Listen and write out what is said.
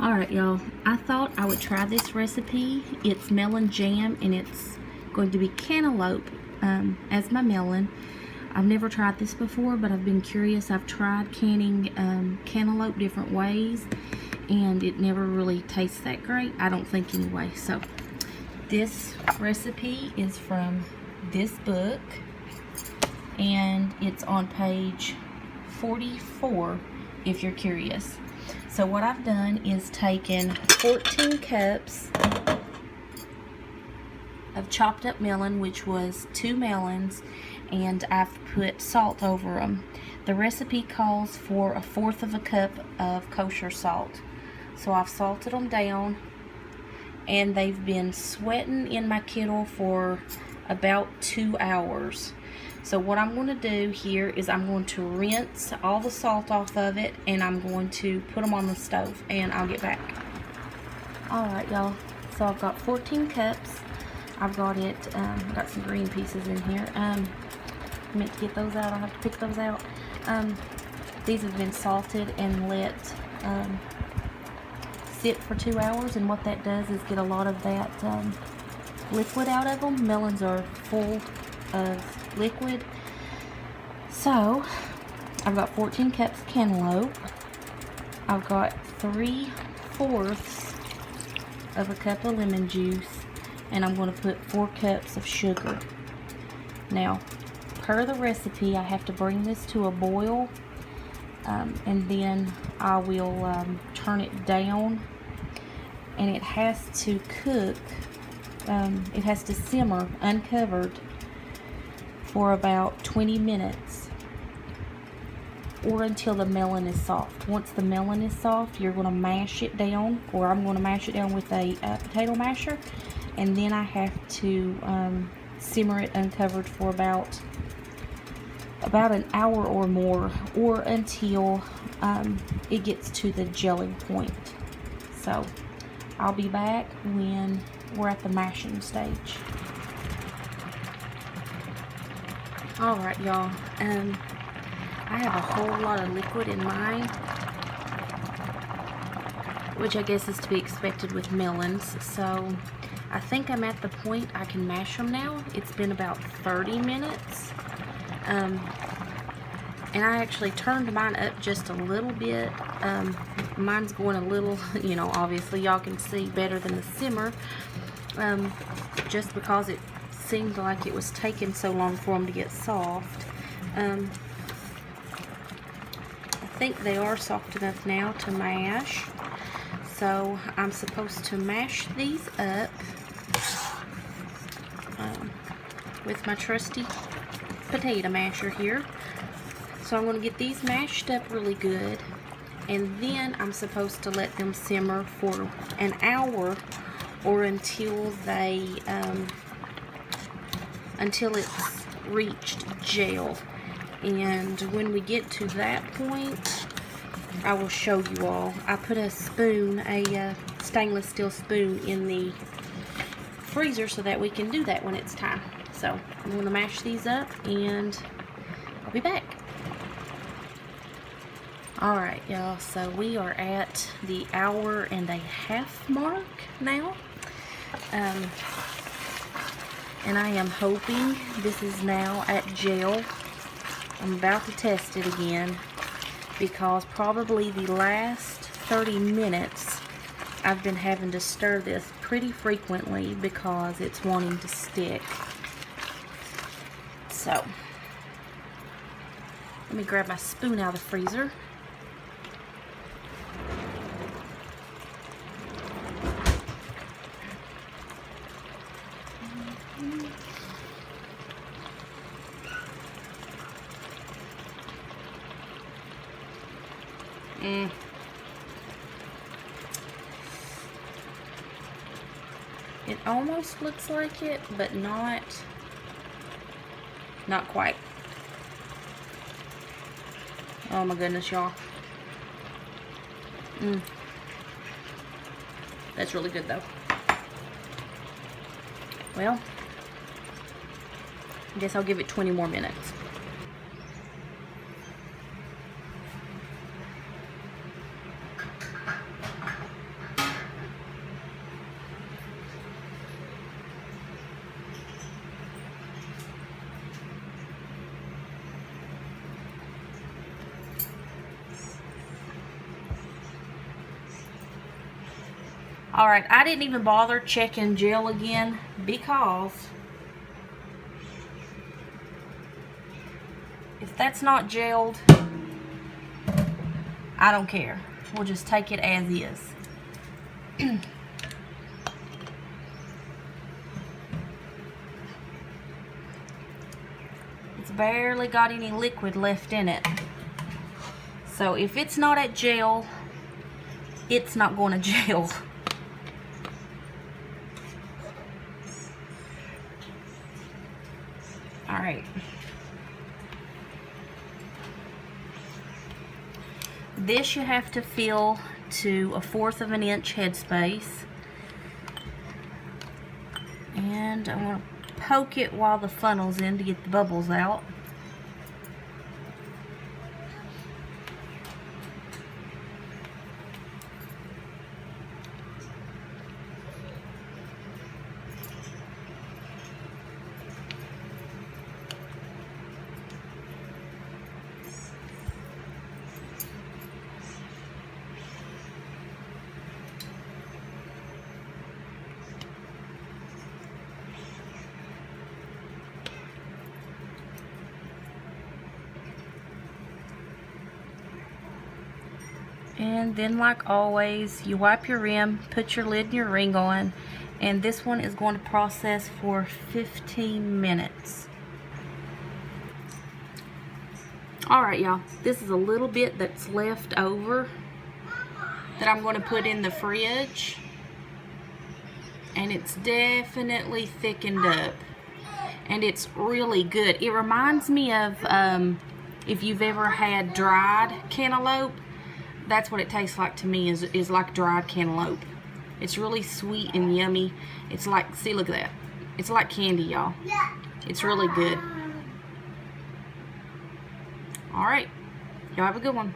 Alright y'all, I thought I would try this recipe. It's melon jam and it's going to be cantaloupe as my melon. I've never tried this before, but I've been curious. I've tried canning cantaloupe different ways and it never really tastes that great, I don't think anyway. So this recipe is from this book and it's on page 44 if you're curious. So what I've done is taken 14 cups of chopped up melon, which was 2 melons, and I've put salt over them. The recipe calls for 1/4 of a cup of kosher salt. So I've salted them down and they've been sweating in my kettle for about 2 hours. So what I'm going to do here is I'm going to rinse all the salt off of it and I'm going to put them on the stove and I'll get back. Alright y'all, so I've got 14 cups. I've got it, got some green pieces in here. I meant to get those out, I'll have to pick those out. These have been salted and let sit for 2 hours, and what that does is get a lot of that liquid out of them. Melons are full of liquid. So I've got 14 cups of cantaloupe. I've got 3/4 of a cup of lemon juice, and I'm going to put 4 cups of sugar. Now, per the recipe, I have to bring this to a boil, and then I will turn it down, and it has to cook. It has to simmer uncovered for about 20 minutes or until the melon is soft. Once the melon is soft, you're going to mash it down, or I'm going to mash it down with a potato masher, and then I have to simmer it uncovered for about an hour or more, or until it gets to the gelling point. So I'll be back when we're at the mashing stage. Alright y'all, I have a whole lot of liquid in mine, which I guess is to be expected with melons. So I think I'm at the point I can mash them now. It's been about 30 minutes. And I actually turned mine up just a little bit. Mine's going a little, you know, obviously y'all can see better than the simmer, just because it seemed like it was taking so long for them to get soft. I think they are soft enough now to mash. So I'm supposed to mash these up with my trusty potato masher here. So I'm going to get these mashed up really good, and then I'm supposed to let them simmer for an hour, or until they until it's reached gel. And when we get to that point, I will show you all. I put a spoon, a stainless steel spoon, in the freezer so that we can do that when it's time. So I'm going to mash these up and I'll be back. Alright y'all, so we are at the 1.5 hour mark now. And I am hoping this is now at gel. I'm about to test it again, because probably the last 30 minutes I've been having to stir this pretty frequently because it's wanting to stick. So let me grab my spoon out of the freezer. It almost looks like it, but not quite. Oh my goodness, y'all. That's really good though. Well, I guess I'll give it 20 more minutes. Alright, I didn't even bother checking gel again because if that's not gelled, I don't care. We'll just take it as is. It's barely got any liquid left in it. So if it's not at gel, it's not going to gel. Alright. This you have to fill to 1/4 of an inch headspace. And I'm going to poke it while the funnel's in to get the bubbles out. And then, like always, you wipe your rim, put your lid and your ring on, and this one is going to process for 15 minutes. Alright, y'all, this is a little bit that's left over that I'm going to put in the fridge, and it's definitely thickened up, and it's really good. It reminds me of if you've ever had dried cantaloupe. That's what it tastes like to me, is like dried cantaloupe. It's really sweet and yummy. It's like, see, look at that. It's like candy, y'all. It's really good. All right. Y'all have a good one.